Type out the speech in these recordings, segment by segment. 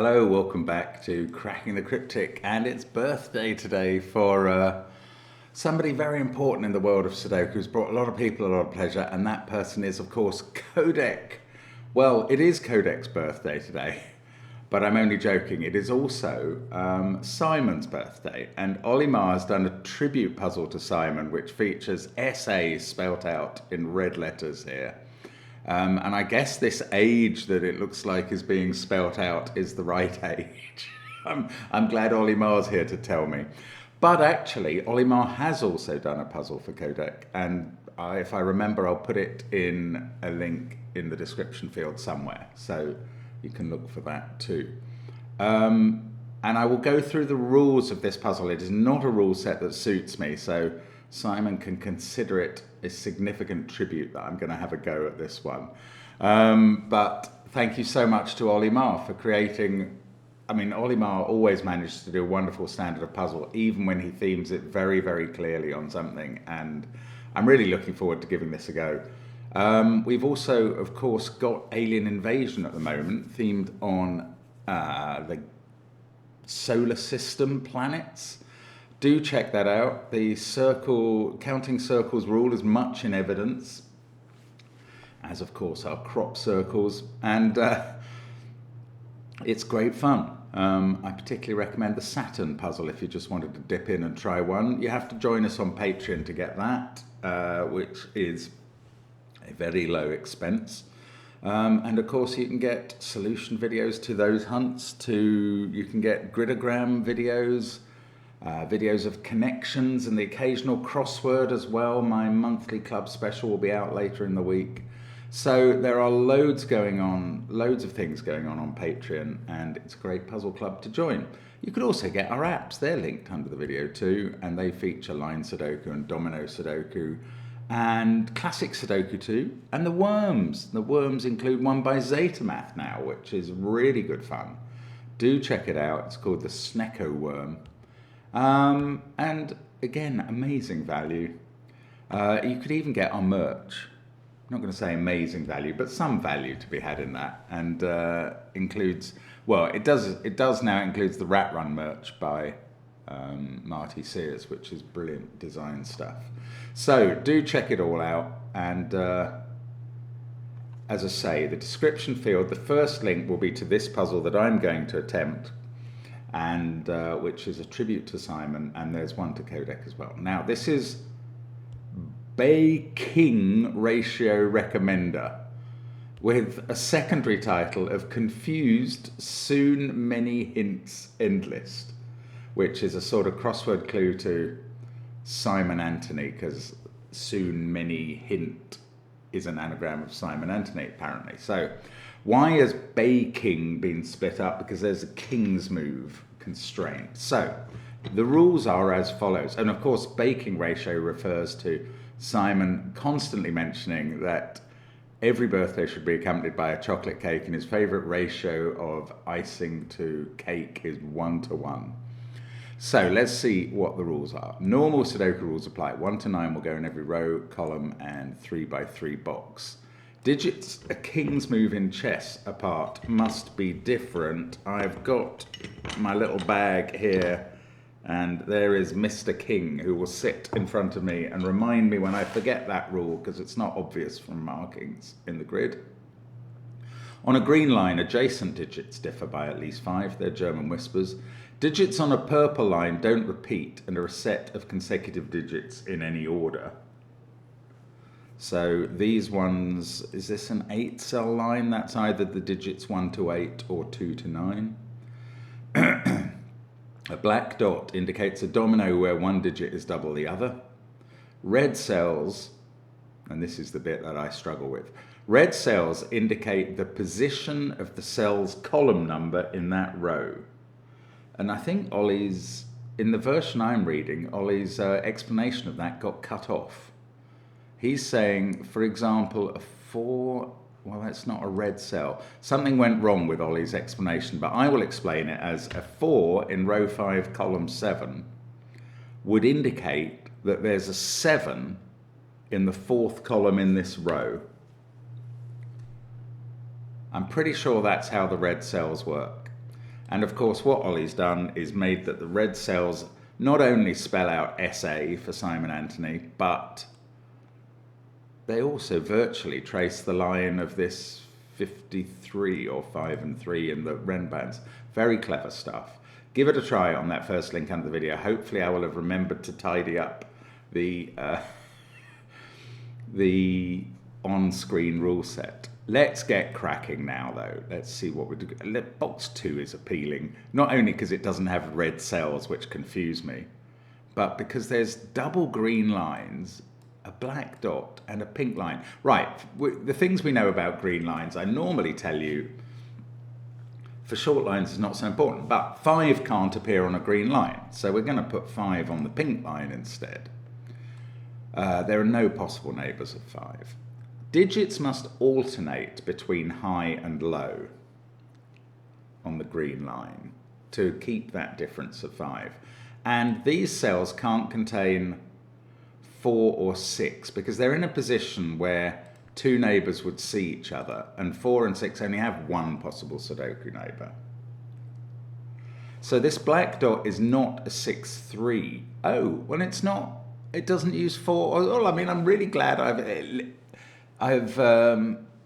Hello, welcome back to Cracking the Cryptic, and it's birthday today for somebody very important in the world of Sudoku who's brought a lot of people a lot of pleasure, and that person is, of course, Codec. Well, it is Codec's birthday today, but I'm only joking. It is also Simon's birthday, and Olimar has done a tribute puzzle to Simon, which features SA spelt out in red letters here. And I guess this age that it looks like is being spelt out is the right age. I'm glad Olimar's here to tell me. But actually, Olimar has also done a puzzle for Codec, and if I remember, I'll put it in a link in the description field somewhere, so you can look for that too. And I will go through the rules of this puzzle. It is not a rule set that suits me, so Simon can consider it a significant tribute that I'm going to have a go at this one. But thank you so much to Olimar for creating. I mean, Olimar always manages to do a wonderful standard of puzzle, even when he themes it very, very clearly on something. And I'm really looking forward to giving this a go. We've also, of course, got Alien Invasion at the moment, themed on the solar system planets. Do check that out. The counting circles rule is much in evidence, as of course are crop circles, and it's great fun. I particularly recommend the Saturn puzzle if you just wanted to dip in and try one. You have to join us on Patreon to get that, which is a very low expense. And of course you can get solution videos to those hunts, you can get gridogram videos, videos of connections and the occasional crossword as well. My monthly club special will be out later in the week. So there are loads of things going on Patreon, and it's a great puzzle club to join. You could also get our apps. They're linked under the video too, and they feature line Sudoku and Domino Sudoku and classic Sudoku too, and the Worms. The Worms include one by Zetamath now, which is really good fun. Do check it out. It's called the Sudoku Worm. And again, amazing value. You could even get our merch. I'm not going to say amazing value, but some value to be had in that, and includes, well, it does now includes the Rat Run merch by Marty Sears, which is brilliant design stuff. So do check it all out, and as I say, the description field, the first link will be to this puzzle that I'm going to attempt, and which is a tribute to Simon, and there's one to Codec as well. Now, this is Bay-King Ratio Recommender, with a secondary title of Confused Soon Many Hints End List, which is a sort of crossword clue to Simon Anthony, because soon many hint is an anagram of Simon Anthony, apparently. So why has Bay-King been split up? Because there's a king's move constraint. So the rules are as follows. And of course, Bay-King ratio refers to Simon constantly mentioning that every birthday should be accompanied by a chocolate cake, and his favorite ratio of icing to cake is 1:1. So let's see what the rules are. Normal Sudoku rules apply. 1 to 9 will go in every row, column, and 3x3 box. Digits a king's move in chess apart must be different. I've got my little bag here, and there is Mr. King, who will sit in front of me and remind me when I forget that rule, because it's not obvious from markings in the grid. On a green line, adjacent digits differ by at least 5. They're German whispers. Digits on a purple line don't repeat and are a set of consecutive digits in any order. So these ones, is this an 8-cell line? That's either the digits 1 to 8 or 2 to 9. A black dot indicates a domino where one digit is double the other. Red cells, and this is the bit that I struggle with, red cells indicate the position of the cell's column number in that row. And I think Ollie's, in the version I'm reading, Ollie's explanation of that got cut off. He's saying, for example, a 4, well, that's not a red cell. Something went wrong with Ollie's explanation, but I will explain it as a 4 in row 5, column 7 would indicate that there's a 7 in the 4th column in this row. I'm pretty sure that's how the red cells work. And of course, what Ollie's done is made that the red cells not only spell out SA for Simon Anthony, but they also virtually trace the line of this 53 or 5 and 3 in the Renbands. Very clever stuff. Give it a try on that first link under the video. Hopefully I will have remembered to tidy up the on-screen rule set. Let's get cracking now, though. Let's see what we do. Box 2 is appealing, not only because it doesn't have red cells, which confuse me, but because there's double green lines, a black dot, and a pink line. Right, the things we know about green lines, I normally tell you, for short lines is not so important, but 5 can't appear on a green line, so we're going to put 5 on the pink line instead. There are no possible neighbours of 5. Digits must alternate between high and low on the green line to keep that difference of 5. And these cells can't contain 4 or 6 because they're in a position where 2 neighbours would see each other, and 4 and 6 only have 1 possible Sudoku neighbour. So this black dot is not a 6-3. Oh, well, it's not. It doesn't use 4. Well, I mean, I'm really glad I've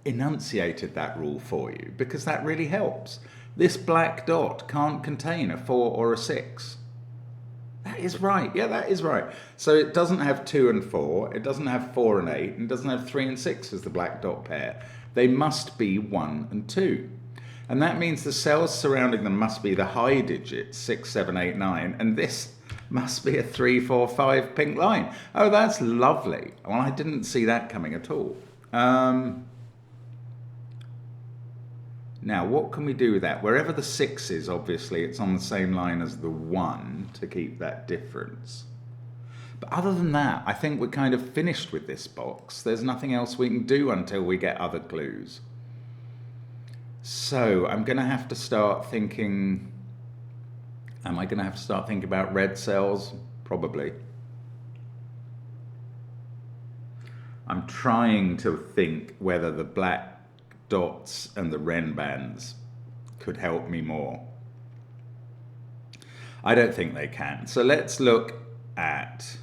enunciated that rule for you, because that really helps. This black dot can't contain a 4 or a 6. That is right. Yeah, that is right. So it doesn't have 2 and 4. It doesn't have 4 and 8. And it doesn't have 3 and 6 as the black dot pair. They must be 1 and 2. And that means the cells surrounding them must be the high digits, 6, 7, 8, 9. And this must be a 3, 4, 5 pink line. Oh, that's lovely. Well, I didn't see that coming at all. Now, what can we do with that? Wherever the 6 is, obviously, it's on the same line as the 1 to keep that difference. But other than that, I think we're kind of finished with this box. There's nothing else we can do until we get other clues. So I'm going to have to start thinking... Am I going to have to start thinking about red cells? Probably. I'm trying to think whether the black dots and the Renbands could help me more. I don't think they can. So let's look at...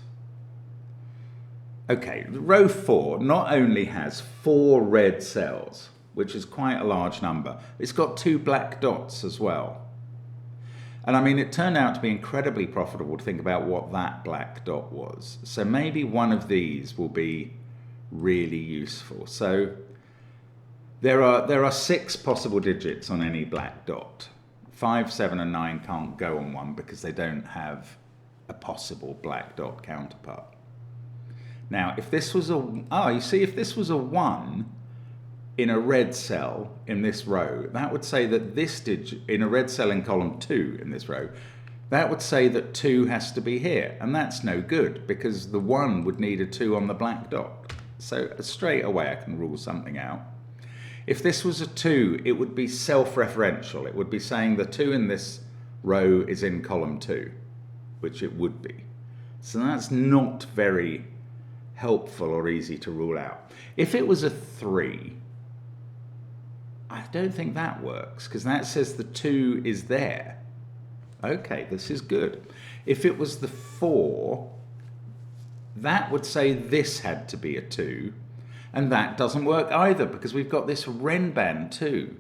Okay, row 4 not only has 4 red cells, which is quite a large number, it's got 2 black dots as well. And I mean, it turned out to be incredibly profitable to think about what that black dot was. So maybe one of these will be really useful. So there are 6 possible digits on any black dot. 5, 7, and 9 can't go on one because they don't have a possible black dot counterpart. Now, if this was you see, if this was a 1 in a red cell in this row, that would say that this digit, in a red cell in column 2 in this row, that would say that 2 has to be here. And that's no good because the 1 would need a 2 on the black dot. So straight away I can rule something out. If this was a 2, it would be self-referential. It would be saying the 2 in this row is in column 2, which it would be. So that's not very helpful or easy to rule out. If it was a 3, I don't think that works because that says the 2 is there. Okay, this is good. If it was the 4, that would say this had to be a 2, and that doesn't work either because we've got this Renband 2.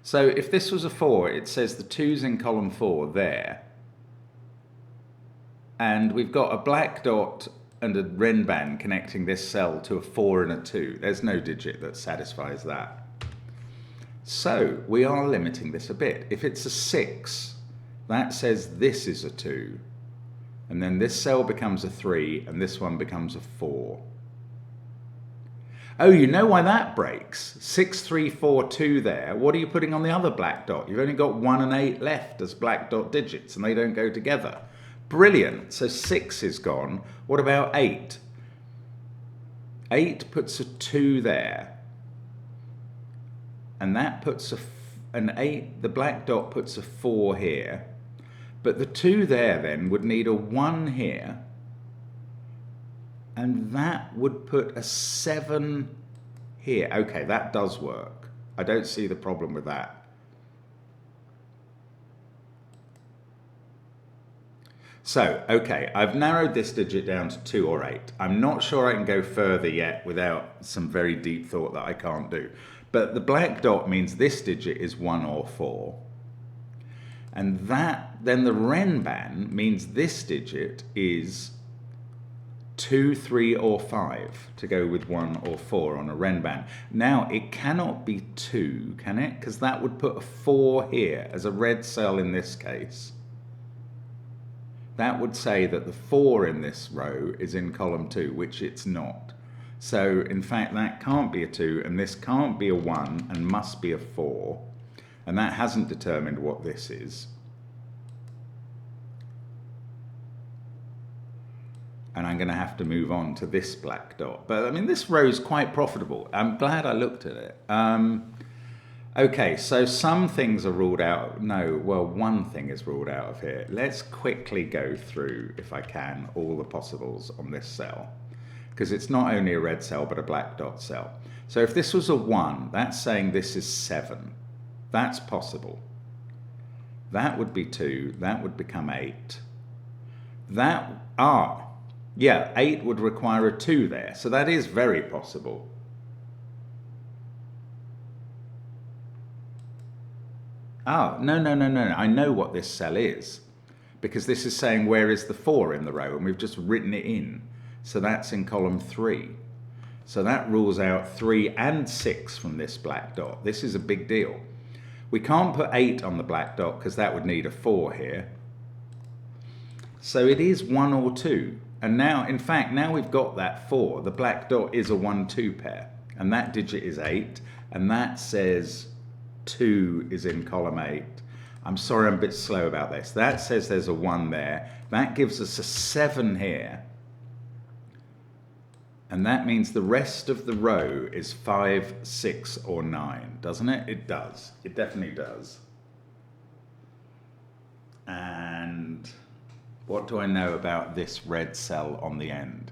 So if this was a 4, it says the 2's in column 4 there, and we've got a black dot and a Renband connecting this cell to a 4 and a 2. There's no digit that satisfies that. So we are limiting this a bit. If it's a 6, that says this is a 2. And then this cell becomes a 3, and this one becomes a 4. Oh, you know why that breaks? 6, 3, 4, 2 there. What are you putting on the other black dot? You've only got 1 and 8 left as black dot digits, and they don't go together. Brilliant. So 6 is gone. What about 8? 8 puts a 2 there. And that puts an 8, the black dot puts a 4 here. But the 2 there then would need a 1 here. And that would put a 7 here. Okay, that does work. I don't see the problem with that. So, okay, I've narrowed this digit down to 2 or 8. I'm not sure I can go further yet without some very deep thought that I can't do. But the black dot means this digit is 1 or 4. And then the renban means this digit is 2, 3, or 5 to go with 1 or 4 on a renban. Now, it cannot be 2, can it? Because that would put a 4 here as a red cell in this case. That would say that the 4 in this row is in column 2, which it's not. So, in fact, that can't be a 2, and this can't be a 1, and must be a 4. And that hasn't determined what this is. And I'm going to have to move on to this black dot. But, I mean, this row is quite profitable. I'm glad I looked at it. Okay, so some things are ruled out. No, well, one thing is ruled out of here. Let's quickly go through, if I can, all the possibles on this cell. Because it's not only a red cell, but a black dot cell. So if this was a 1, that's saying this is 7. That's possible. That would be 2. That would become 8. Yeah, 8 would require a 2 there. So that is very possible. Oh, no. I know what this cell is. Because this is saying where is the 4 in the row, and we've just written it in. So that's in column 3. So that rules out 3 and 6 from this black dot. This is a big deal. We can't put 8 on the black dot because that would need a 4 here. So it is 1 or 2. And now, in fact, now we've got that 4. The black dot is a 1-2 pair. And that digit is 8. And that says 2 is in column 8. I'm sorry, I'm a bit slow about this. That says there's a 1 there. That gives us a 7 here. And that means the rest of the row is 5, 6, or 9, doesn't it? It does. It definitely does. And what do I know about this red cell on the end?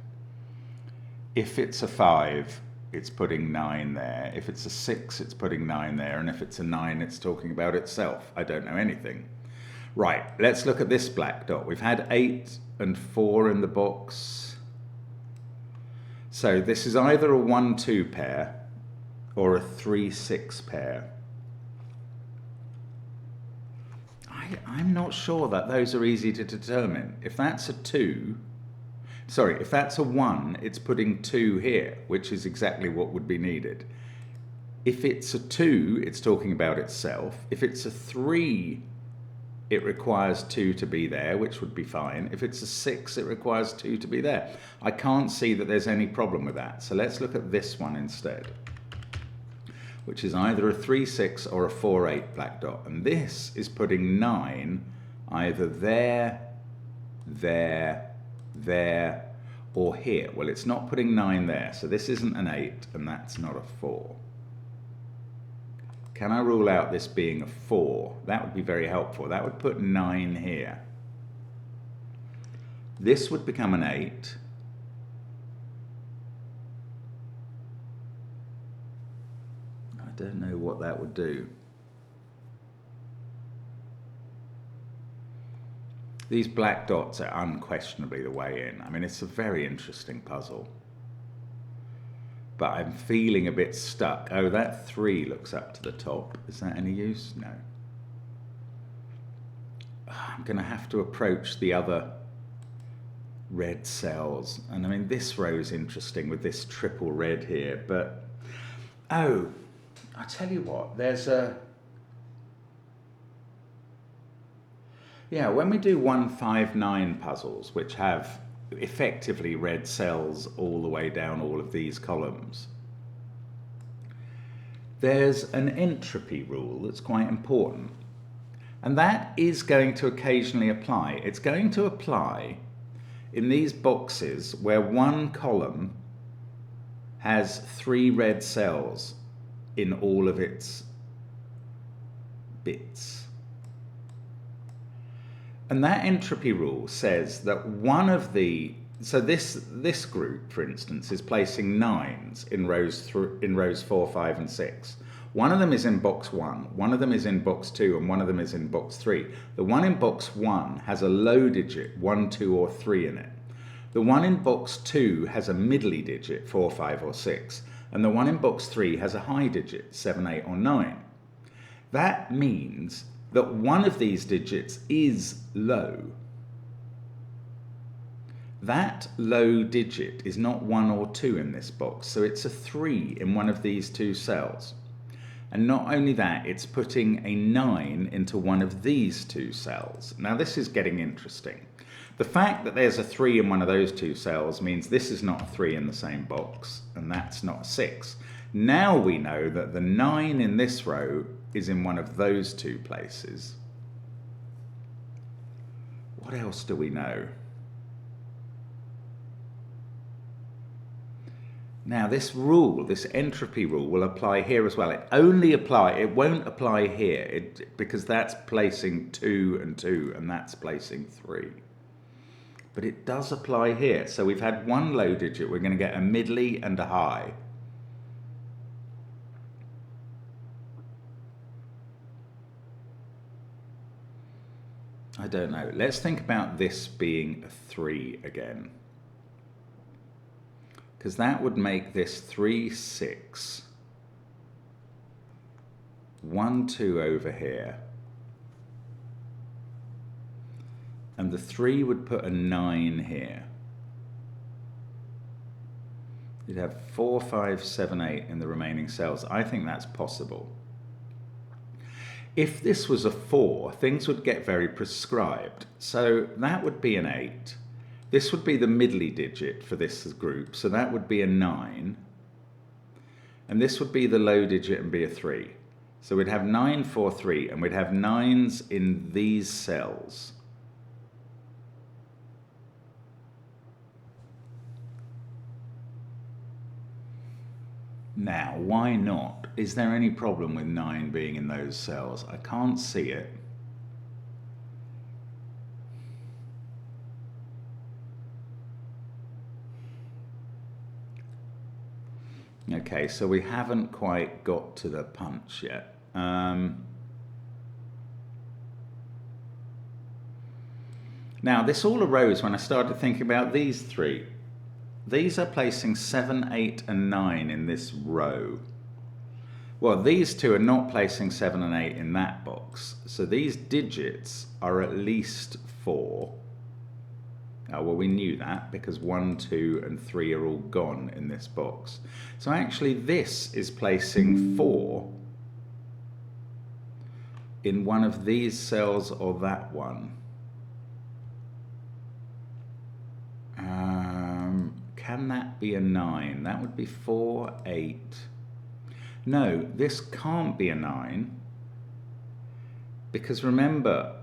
If it's a 5, it's putting 9 there. If it's a 6, it's putting 9 there. And if it's a 9, it's talking about itself. I don't know anything. Right, let's look at this black dot. We've had 8 and 4 in the box. So this is either a 1-2 pair or a 3-6 pair. I'm not sure that those are easy to determine. If that's a 2, sorry, if that's a 1, it's putting 2 here, which is exactly what would be needed. If it's a 2, it's talking about itself. If it's a 3, it requires 2 to be there, which would be fine. If it's a 6, it requires 2 to be there. I can't see that there's any problem with that. So let's look at this one instead, which is either a 3-6 or a 4-8 black dot. And this is putting 9 either there, or here. Well, it's not putting 9 there, so this isn't an 8, and that's not a 4. Can I rule out this being a 4? That would be very helpful. That would put 9 here. This would become an 8. I don't know what that would do. These black dots are unquestionably the way in. I mean, it's a very interesting puzzle. But I'm feeling a bit stuck. Oh, that 3 looks up to the top. Is that any use? No. I'm going to have to approach the other red cells. And I mean, this row is interesting with this triple red here. But, oh, I tell you what, there's a... Yeah, when we do 159 puzzles, which have effectively red cells all the way down all of these columns, there's an entropy rule that's quite important, and that is going to occasionally apply. It's going to apply in these boxes where one column has 3 red cells in all of its bits. And that entropy rule says that one of the, so this group, for instance, is placing 9s in rows 4, 5, and 6. One of them is in box 1, one of them is in box 2, and one of them is in box 3. The one in box 1 has a low digit, 1, 2, or 3 in it. The one in box 2 has a middly digit, 4, 5, or 6. And the one in box 3 has a high digit, 7, 8, or 9. That means that one of these digits is low. That low digit is not 1 or 2 in this box, so it's a 3 in one of these two cells. And not only that, it's putting a 9 into one of these two cells. Now this is getting interesting. The fact that there's a 3 in one of those two cells means this is not a 3 in the same box, and that's not a 6. Now we know that the 9 in this row is in one of those two places. What else do we know? Now this rule, this entropy rule, will apply here as well. It won't apply here because that's placing 2 and 2 and that's placing 3. But it does apply here. So we've had one low digit, we're going to get a middly and a high. I don't know. Let's think about this being a 3 again. Because that would make this 3, 6. 1, 2 over here. And the 3 would put a 9 here. You'd have 4, 5, 7, 8 in the remaining cells. I think that's possible. If this was a 4, things would get very prescribed. So that would be an 8. This would be the middly digit for this group, so that would be a 9. And this would be the low digit and be a 3. So we'd have 9, 4, 3, and we'd have 9s in these cells. Now, why not? Is there any problem with 9 being in those cells? I can't see it. Okay, so we haven't quite got to the punch yet. Now, this all arose when I started thinking about these 3. These are placing 7, 8, and 9 in this row. Well, these two are not placing 7 and 8 in that box. So these digits are at least 4. Oh, well, we knew that because 1, 2, and 3 are all gone in this box. So actually this is placing 4 in one of these cells or that one. Can that be a 9? That would be 4, 8. No, this can't be a 9 because remember,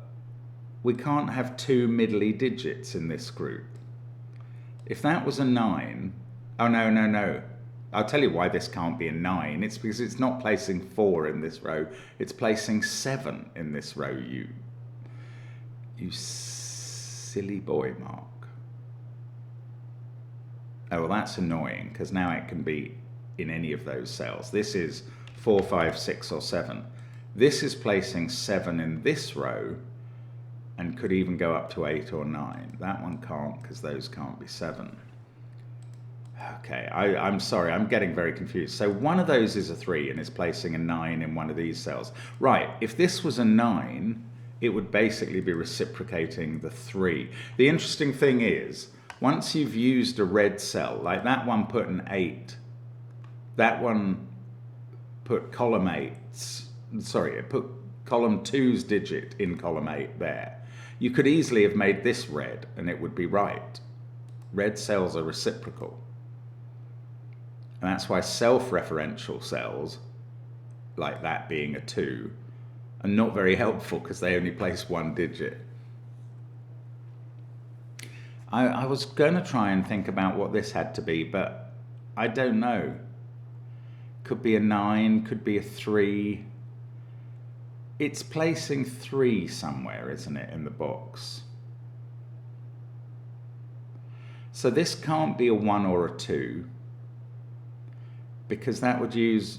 we can't have 2 middly digits in this group. If that was a 9, oh no. I'll tell you why this can't be a 9. It's because it's not placing 4 in this row. It's placing 7 in this row, you silly boy, Mark. Oh, well, that's annoying because now it can be in any of those cells. This is 4, 5, 6, or 7. This is placing 7 in this row and could even go up to 8 or 9. That one can't because those can't be 7. Okay, I'm sorry, I'm getting very confused. So one of those is a 3 and is placing a 9 in one of these cells. Right, if this was a 9, it would basically be reciprocating the 3. The interesting thing is, once you've used a red cell, like that one put an 8, that one put column 8's, sorry, it put column 2's digit in column 8 there. You could easily have made this red and it would be right. Red cells are reciprocal. And that's why self-referential cells, like that being a 2, are not very helpful because they only place 1 digit. I was going to try and think about what this had to be, but I don't know. Could be a 9, could be a 3. It's placing 3 somewhere, isn't it, in the box? So this can't be a 1 or a 2, because that would use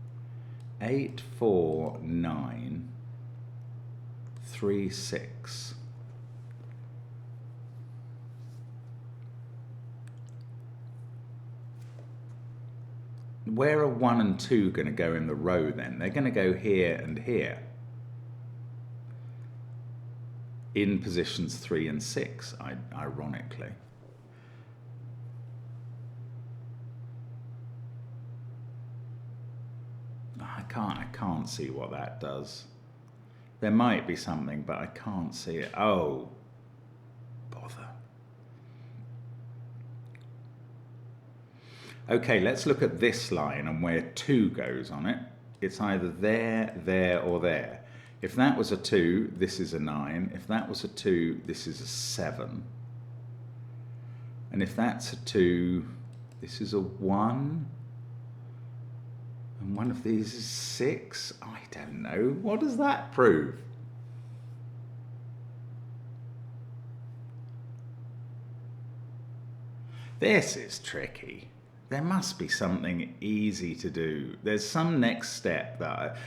8, 4, 9, 3, 6. Where are 1 and 2 going to go in the row then? They're going to go here and here, in positions 3 and 6, ironically. I can't see what that does. There might be something, but I can't see it. Oh, bother. Okay, let's look at this line and where 2 goes on it. It's either there, there, or there. If that was a 2, this is a 9. If that was a 2, this is a 7. And if that's a 2, this is a 1. And one of these is 6. I don't know. What does that prove? This is tricky. There must be something easy to do. There's some next step that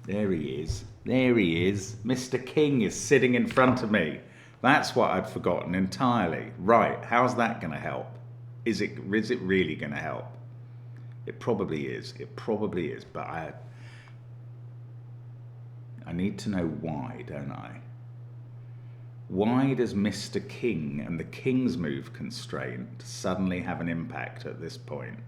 there he is. There he is. Mr. King is sitting in front of me. That's what I'd forgotten entirely. Right, how's that going to help? Is it really going to help? It probably is. It probably is. But I need to know why, don't I? Why does Mr. King and the King's move constraint suddenly have an impact at this point?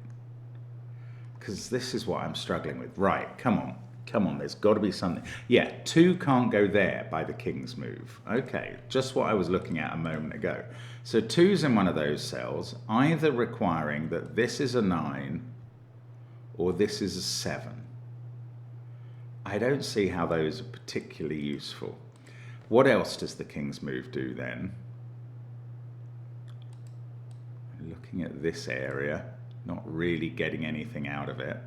Because this is what I'm struggling with. Right, come on. Come on, there's got to be something. Yeah, 2 can't go there by the King's move. Okay, just what I was looking at a moment ago. So 2's in one of those cells, either requiring that this is a 9 or this is a 7. I don't see how those are particularly useful. What else does the King's move do then? Looking at this area, not really getting anything out of it.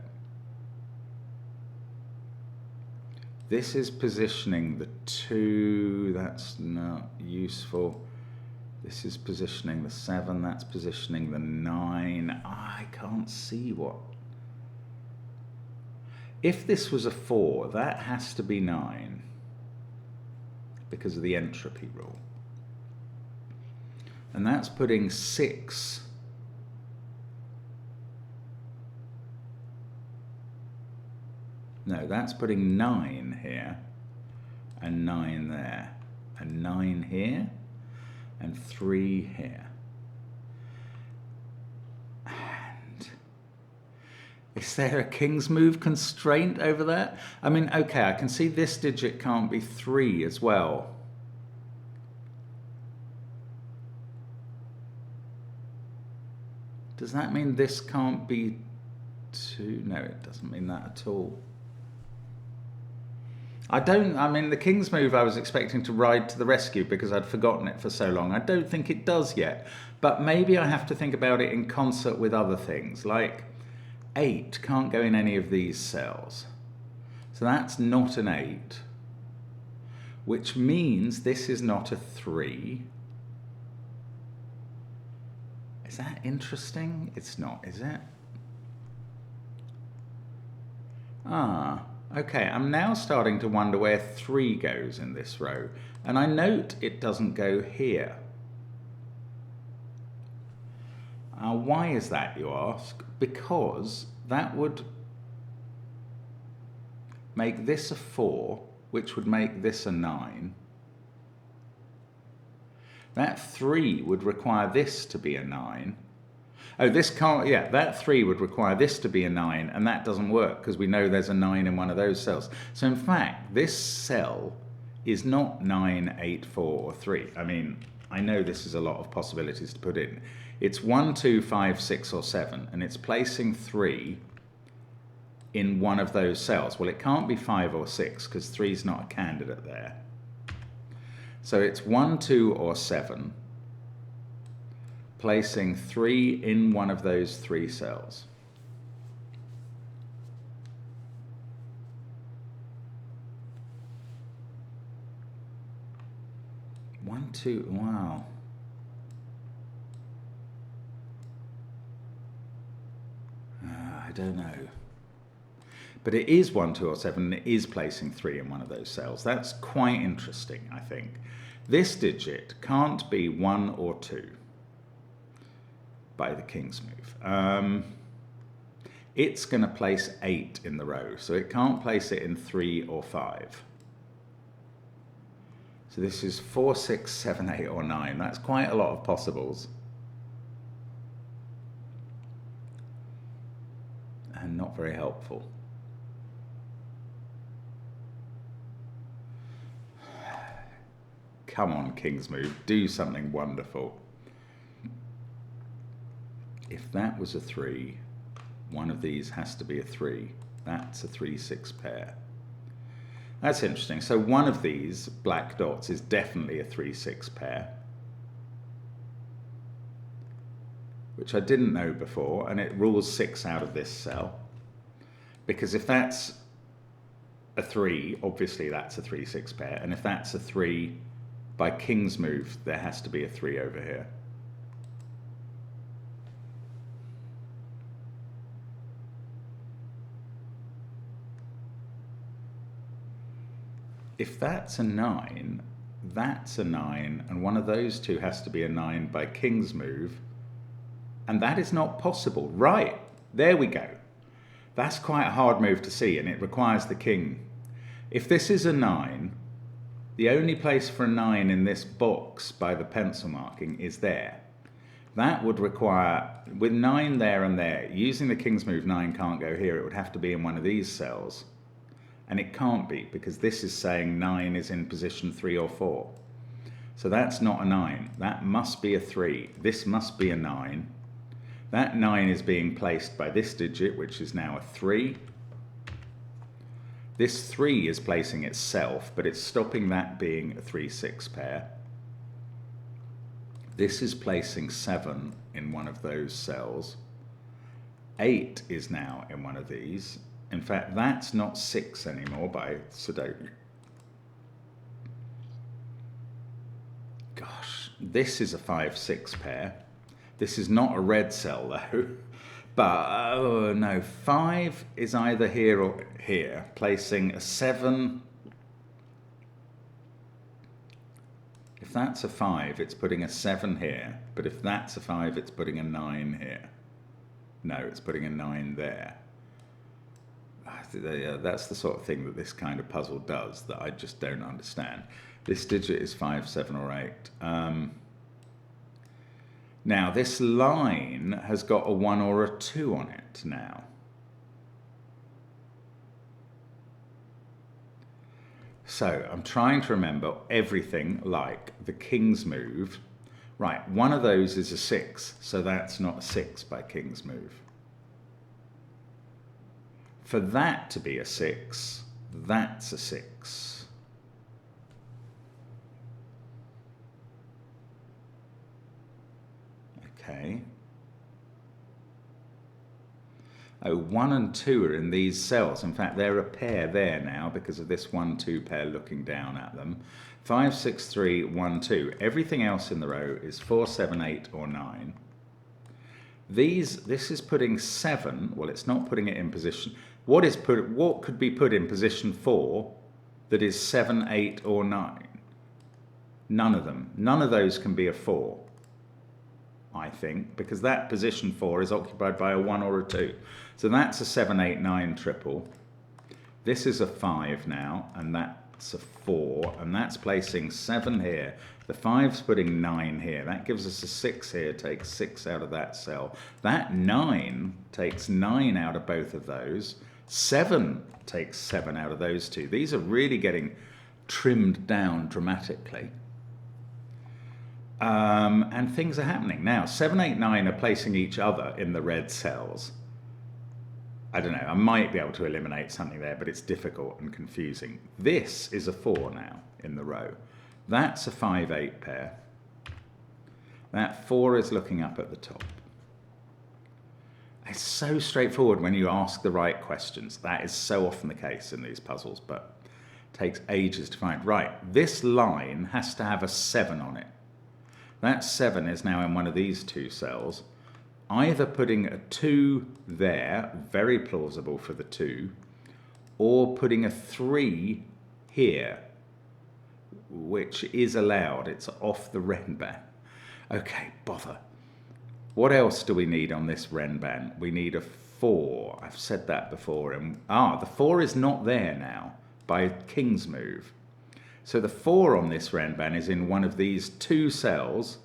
This is positioning the 2, that's not useful. This is positioning the 7, that's positioning the 9. I can't see what. If this was a 4, that has to be 9. Because of the entropy rule. And that's putting 6 no, that's putting 9 here and 9 there and 9 here and 3 here. And is there a King's move constraint over there? I mean, okay, I can see this digit can't be 3 as well. Does that mean this can't be 2? No, it doesn't mean that at all. I mean, the King's move I was expecting to ride to the rescue because I'd forgotten it for so long. I don't think it does yet. But maybe I have to think about it in concert with other things, like 8 can't go in any of these cells. So that's not an 8, which means this is not a 3. Is that interesting? It's not, is it? Okay, I'm now starting to wonder where 3 goes in this row. And I note it doesn't go here. Why is that, you ask? Because that would make this a 4, which would make this a 9. That 3 would require this to be a 9. Oh, this can't, yeah, that 3 would require this to be a 9, and that doesn't work because we know there's a 9 in one of those cells. So in fact, this cell is not 9, 8, 4, or 3. I mean, I know this is a lot of possibilities to put in. It's 1, 2, 5, 6, or 7, and it's placing 3 in one of those cells. Well, it can't be 5 or 6 because 3 is not a candidate there. So it's 1, 2, or 7. Placing 3 in one of those 3 cells. One, two, wow. I don't know. But it is 1, 2, or 7, and it is placing 3 in one of those cells. That's quite interesting, I think. This digit can't be 1 or 2 by the king's move. It's going to place 8 in the row, so it can't place it in 3 or 5. So this is 4, 6, 7, 8, or 9. That's quite a lot of possibles. And not very helpful. Come on, king's move, do something wonderful. If that was a 3, one of these has to be a 3. That's a 3, 6 pair. That's interesting. So one of these black dots is definitely a 3, 6 pair, which I didn't know before, and it rules 6 out of this cell. Because if that's a 3, obviously that's a 3, 6 pair, and if that's a 3, by king's move, there has to be a 3 over here. If that's a 9, that's a 9, and one of those two has to be a 9 by king's move, and that is not possible. Right, there we go. That's quite a hard move to see, and it requires the king. If this is a 9, the only place for a 9 in this box by the pencil marking is there. That would require, with 9 there and there, using the king's move, 9 can't go here. It would have to be in one of these cells. And it can't be, because this is saying 9 is in position 3 or 4. So that's not a 9. That must be a 3. This must be a 9. That 9 is being placed by this digit, which is now a 3. This 3 is placing itself, but it's stopping that being a 3, 6 pair. This is placing 7 in one of those cells. 8 is now in one of these. In fact, that's not 6 anymore by Sudoku. Gosh, this is a 5, 6 pair. This is not a red cell though. But, oh no, 5 is either here or here, placing a 7. If that's a 5, it's putting a 7 here. But if that's a 5, it's putting a 9 here. No, it's putting a 9 there. That's the sort of thing that this kind of puzzle does that I just don't understand. This digit is 5, 7, or 8. Now, this line has got a 1 or a 2 on it now. So, I'm trying to remember everything like the king's move. Right, one of those is a 6, so that's not a 6 by king's move. For that to be a 6, that's a 6. Okay. Oh, 1 and 2 are in these cells. In fact, they're a pair there now because of this 1, 2 pair looking down at them. 5, 6, 3, 1, 2. Everything else in the row is 4, 7, 8, or 9. This is putting 7. Well, it's not putting it in position. What could be put in position 4 that is 7, 8, or 9? None of them. None of those can be a 4. I think, because that position 4 is occupied by a 1 or a 2. So that's a 7, 8, 9 triple. This is a 5 now, and that's a 4, and that's placing 7 here. The 5's putting 9 here. That gives us a 6 here, takes 6 out of that cell. That 9 takes 9 out of both of those. 7 takes 7 out of those two. These are really getting trimmed down dramatically. And things are happening. Now, 7, 8, 9 are placing each other in the red cells. I don't know, I might be able to eliminate something there, but it's difficult and confusing. This is a 4 now in the row. That's a 5, 8 pair. That 4 is looking up at the top. It's so straightforward when you ask the right questions. That is so often the case in these puzzles, but it takes ages to find. Right, this line has to have a 7 on it. That 7 is now in one of these two cells. Either putting a 2 there, very plausible for the 2, or putting a 3 here, which is allowed. It's off the Renban. Okay, bother. What else do we need on this Renban? We need a 4. I've said that before. And the 4 is not there now by King's move. So the 4 on this Renban is in one of these 2 cells,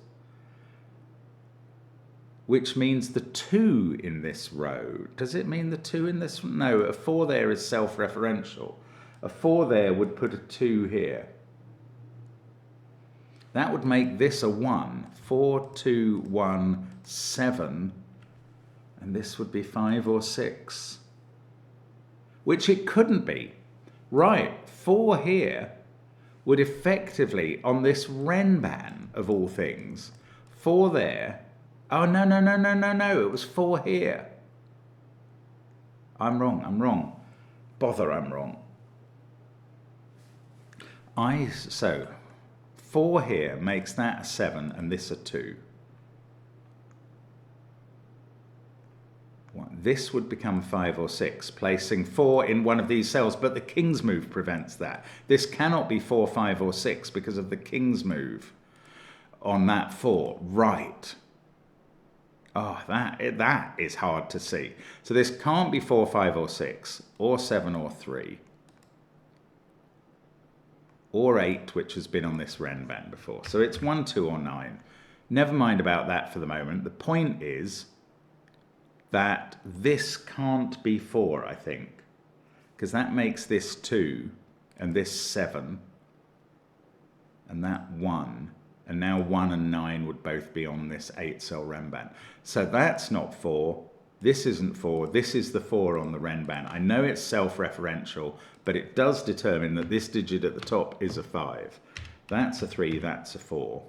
which means the 2 in this row. Does it mean the 2 in this? No, a 4 there is self-referential. A 4 there would put a 2 here. That would make this a 1. 4, 2, 1, 7. And this would be 5 or 6. Which it couldn't be. Right, 4 here would effectively, on this Renban of all things, 4 there. Oh, no, it was 4 here. I'm wrong. Bother, I'm wrong. So 4 here makes that a 7 and this a 2. This would become 5 or 6, placing 4 in one of these cells, but the King's move prevents that. This cannot be 4, 5 or 6 because of the King's move on that 4. Right. Oh, that is hard to see. So this can't be 4, 5 or 6, or 7 or 3. Or 8, which has been on this Renban before. So it's 1, 2, or 9. Never mind about that for the moment. The point is that this can't be 4, I think, because that makes this 2, and this 7, and that 1, and now 1 and 9 would both be on this 8-cell Renban. So that's not 4. This isn't 4. This is the 4 on the Renban. I know it's self-referential, but it does determine that this digit at the top is a 5. That's a 3, that's a 4.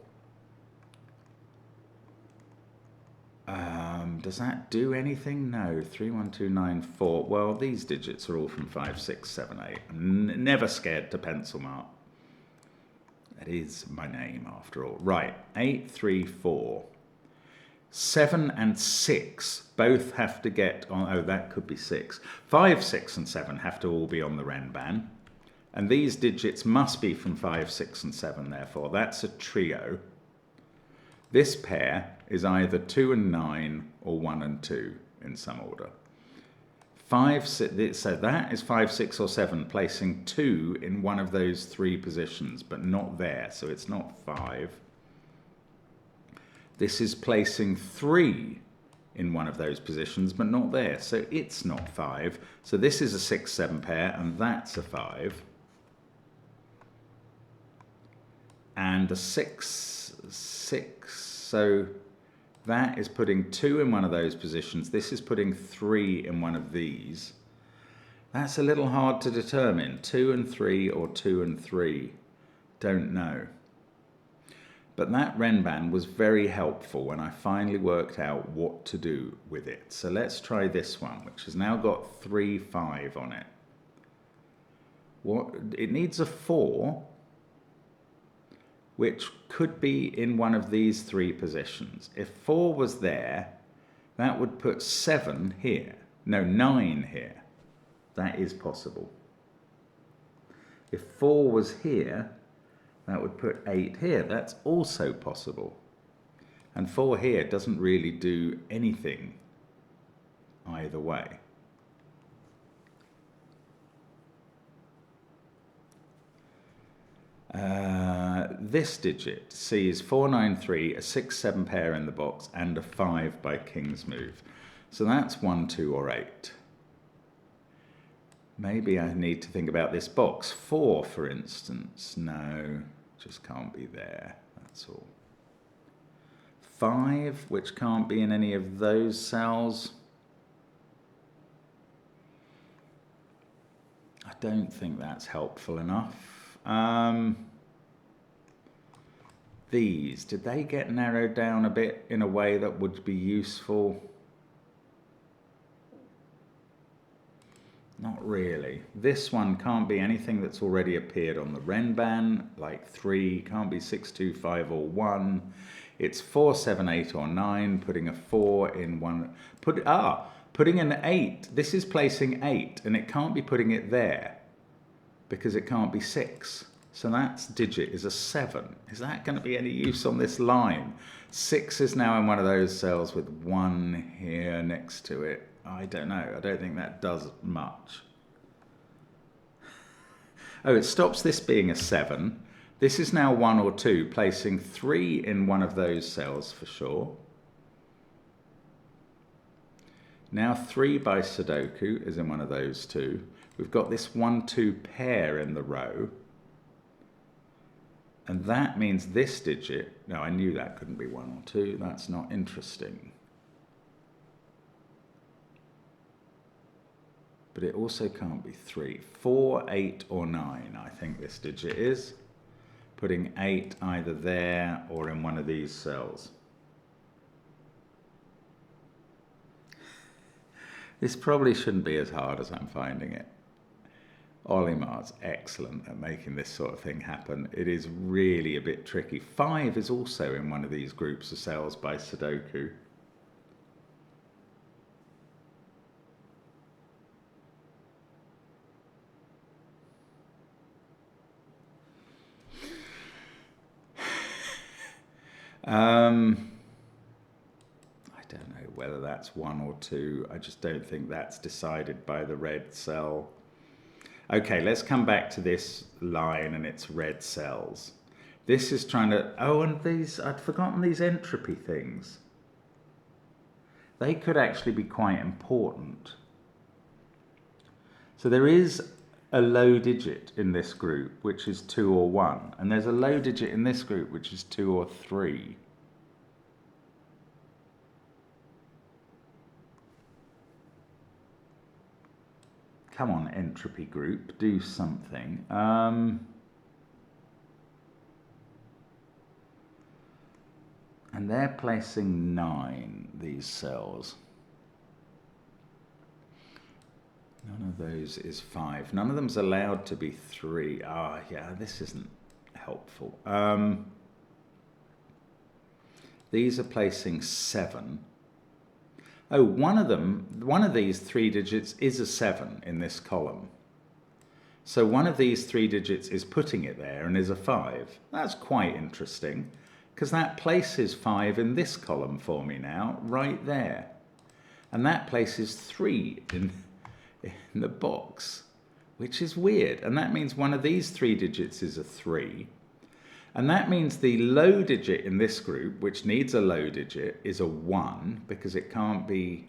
Does that do anything? No. 3, 1, 2, 9, 4. Well, these digits are all from 5, 6, 7, 8. I'm never scared to pencil mark. That is my name, after all. Right. 8, 3, 4. 7 and 6 both have to get on. Oh, that could be 6. 5, 6, and 7 have to all be on the Renban. And these digits must be from 5, 6, and 7, therefore. That's a trio. This pair is either 2 and 9 or 1 and 2 in some order. 5, 6, so that is 5, 6, or 7, placing 2 in one of those 3 positions, but not there, so it's not 5. This is placing 3 in one of those positions, but not there, so it's not 5. So this is a 6, 7 pair, and that's a 5. And a 6, 6, so that is putting 2 in one of those positions. This is putting 3 in one of these. That's a little hard to determine. 2 and 3 or 2 and 3. Don't know. But that Renban was very helpful when I finally worked out what to do with it. So let's try this one, which has now got 3, 5 on it. It needs a 4, which could be in one of these 3 positions. If 4 was there, that would put 7 here. No, 9 here. That is possible. If 4 was here, that would put 8 here. That's also possible. And 4 here doesn't really do anything either way. This digit sees 4, 9, 3, a 6, 7 pair in the box, and a 5 by King's move. So that's 1, 2, or 8. Maybe I need to think about this box. 4, for instance. No, just can't be there. That's all. 5, which can't be in any of those cells. I don't think that's helpful enough. These, did they get narrowed down a bit in a way that would be useful? Not really. This one can't be anything that's already appeared on the Renban, like 3, can't be 6, 2, 5, or 1. It's 4, 7, 8, or 9, putting a 4 in one. Putting an 8, this is placing 8, and it can't be putting it there because it can't be 6. So that digit is a 7. Is that going to be any use on this line? 6 is now in one of those cells with 1 here next to it. I don't know. I don't think that does much. Oh, it stops this being a 7. This is now 1 or 2, placing 3 in one of those cells for sure. Now 3 by Sudoku is in one of those two. We've got this 1-2 pair in the row. And that means this digit, no, I knew that couldn't be 1 or 2. That's not interesting. But it also can't be 3. 4, 8, or 9, I think this digit is. Putting 8 either there or in one of these cells. This probably shouldn't be as hard as I'm finding it. Olimar's excellent at making this sort of thing happen. It is really a bit tricky. 5 is also in one of these groups of cells by Sudoku. I don't know whether that's 1 or 2. I just don't think that's decided by the red cell. Okay, let's come back to this line and its red cells. This is trying to... Oh, and these... I'd forgotten these entropy things. They could actually be quite important. So there is a low digit in this group, which is 2 or 1. And there's a low digit in this group, which is 2 or 3. Come on, entropy group, do something. And they're placing 9, these cells. None of those is 5. None of them's allowed to be 3. Ah, yeah, this isn't helpful. These are placing 7. Oh, one of these 3 digits is a 7 in this column. So one of these 3 digits is putting it there and is a 5. That's quite interesting, because that places 5 in this column for me now, right there. And that places 3 in the box, which is weird. And that means one of these 3 digits is a 3. And that means the low digit in this group, which needs a low digit, is a 1, because it can't be...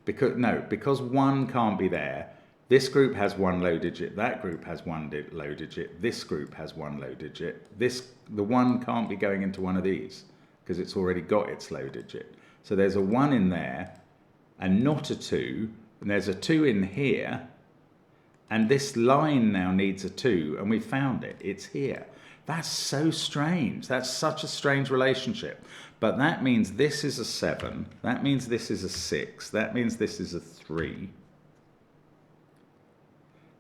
Because 1 can't be there. This group has 1 low digit, that group has 1 low digit, this group has 1 low digit. The 1 can't be going into one of these, because it's already got its low digit. So there's a 1 in there, and not a 2, and there's a 2 in here, and this line now needs a 2, and we found it. It's here. That's so strange. That's such a strange relationship. But that means this is a 7. That means this is a 6. That means this is a 3.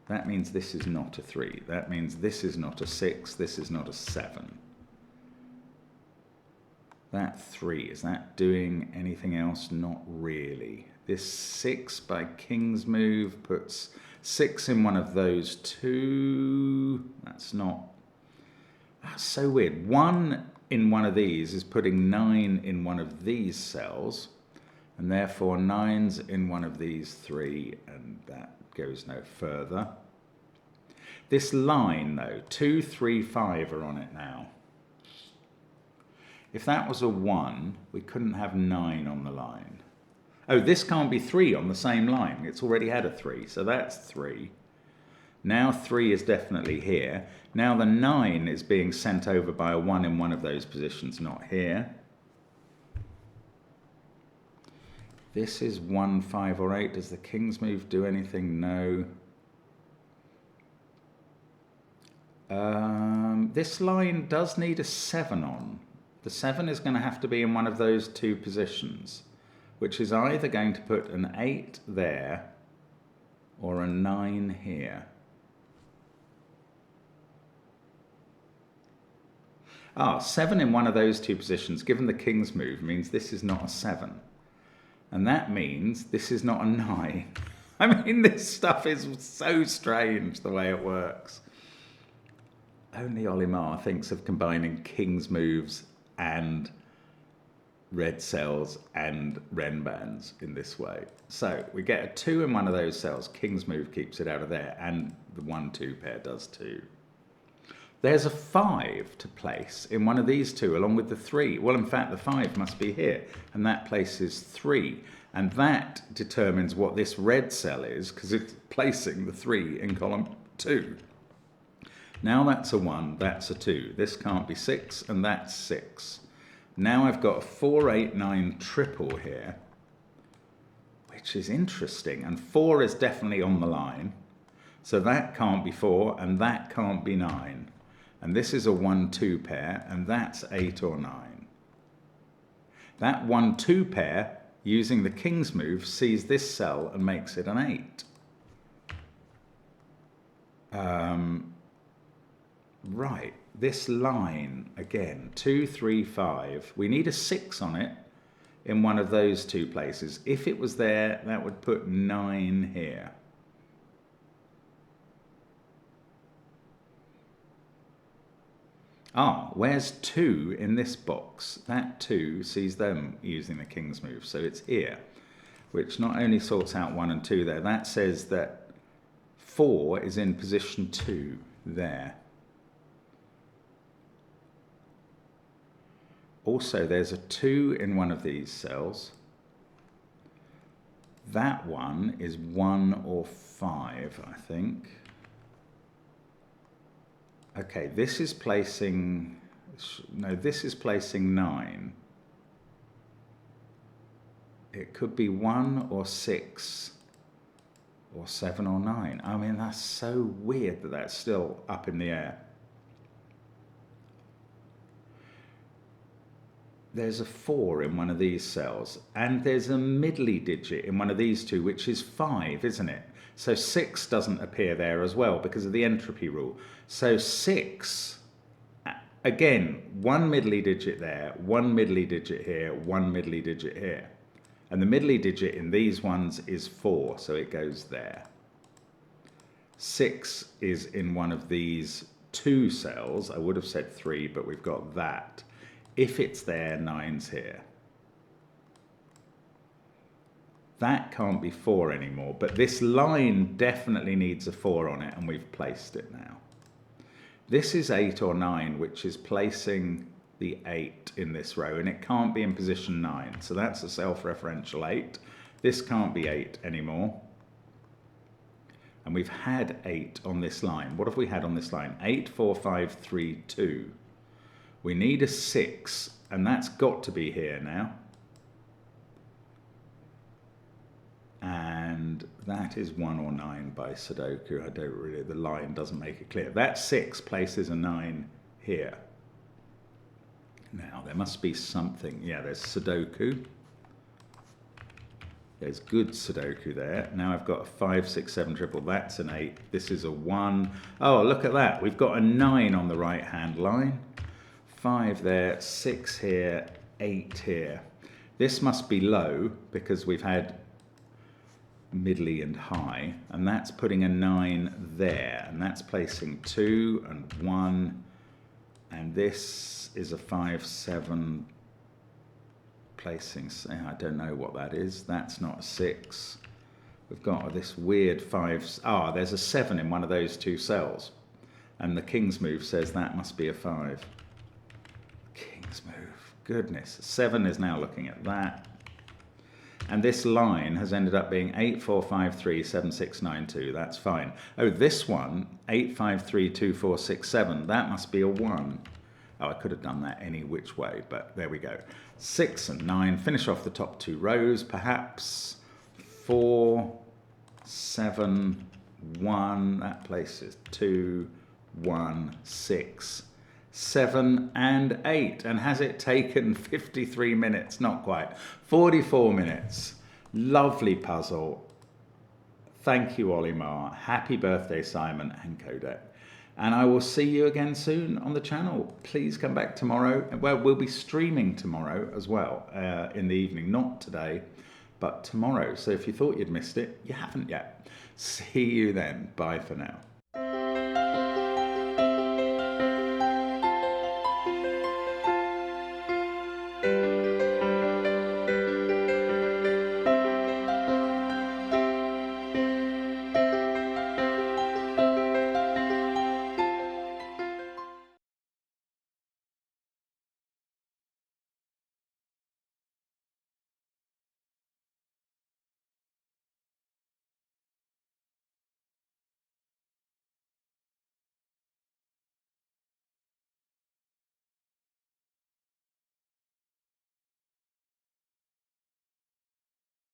That means this is not a 3. That means this is not a 6. This is not a 7. That 3, is that doing anything else? Not really. This 6 by King's Move puts 6 in one of those 2. That's not... That's so weird. 1 in one of these is putting 9 in one of these cells, and therefore 9's in one of these 3, and that goes no further. This line, though, 2, 3, 5 are on it now. If that was a 1, we couldn't have 9 on the line. Oh, this can't be 3 on the same line. It's already had a 3, so that's 3. Now 3 is definitely here. Now the 9 is being sent over by a 1 in one of those positions, not here. This is 1, 5, or 8. Does the King's Move do anything? No. This line does need a 7 on. The 7 is going to have to be in one of those 2 positions, which is either going to put an 8 there or a 9 here. Ah, 7 in one of those 2 positions, given the King's Move, means this is not a 7. And that means this is not a 9. I mean, this stuff is so strange the way it works. Only Olimar thinks of combining king's moves and red cells and Ren bands in this way. So we get a 2 in one of those cells. King's move keeps it out of there, and the 1-2 pair does too. There's a 5 to place in one of these two, along with the 3. Well, in fact, the 5 must be here, and that places 3. And that determines what this red cell is, because it's placing the 3 in column 2. Now that's a 1, that's a 2. This can't be 6, and that's 6. Now I've got a 4, 8, 9 triple here, which is interesting. And 4 is definitely on the line. So that can't be 4, and that can't be 9. And this is a 1-2 pair, and that's 8 or 9. That 1-2 pair, using the king's move, sees this cell and makes it an 8. Right, this line, again, 2, 3, 5. We need a 6 on it in one of those two places. If it was there, that would put 9 here. Ah, where's 2 in this box? That 2 sees them using the king's move, so it's here, which not only sorts out 1 and 2 there, that says that 4 is in position 2 there. Also, there's a 2 in one of these cells. That one is 1 or 5, I think. Okay, this is placing, no, this is placing 9. It could be 1 or 6 or 7 or 9. I mean, that's so weird that that's still up in the air. There's a 4 in one of these cells, and there's a middly digit in one of these two, which is 5, isn't it? So 6 doesn't appear there as well because of the entropy rule. So 6, again, 1 middly digit there, 1 middly digit here, 1 middly digit here. And the middly digit in these ones is 4, so it goes there. 6 is in one of these two cells. I would have said 3, but we've got that. If it's there, 9's here. That can't be 4 anymore, but this line definitely needs a 4 on it, and we've placed it now. This is 8 or 9, which is placing the 8 in this row, and it can't be in position 9, so that's a self-referential 8. This can't be 8 anymore. And we've had 8 on this line. What have we had on this line? 8, 4, 5, 3, 2. We need a 6, and that's got to be here now. And that is 1 or 9 by Sudoku. I don't really, the line doesn't make it clear. That 6 places a 9 here. Now, there must be something. Yeah, there's Sudoku. There's good Sudoku there. Now I've got a 5, 6, 7 triple. That's an 8. This is a 1. Oh, look at that. We've got a 9 on the right-hand line. 5 there, 6 here, 8 here. This must be low because we've had middly and high, and that's putting a 9 there, and that's placing 2 and 1, and this is a 5, 7, placing, I don't know what that is. That's not a 6. We've got this weird 5, there's a 7 in one of those two cells, and the king's move says that must be a 5. King's move, goodness. 7 is now looking at that. And this line has ended up being 8, 4, 5, 3, 7, 6, 9, 2. That's fine. Oh, this one, 8, 5, 3, 2, 4, 6, 7. That must be a 1. Oh, I could have done that any which way, but there we go. 6 and 9. Finish off the top 2 rows, perhaps. 4, 7, 1. That places 2, 1, 6. 7 and 8, and has it taken 53 minutes? Not quite. 44 minutes. Lovely puzzle. Thank you, Olimar. Happy birthday, Simon and Kodak. And I will see you again soon on the channel. Please come back tomorrow. Well, we'll be streaming tomorrow as well in the evening. Not today, but tomorrow. So if you thought you'd missed it, you haven't yet. See you then. Bye for now.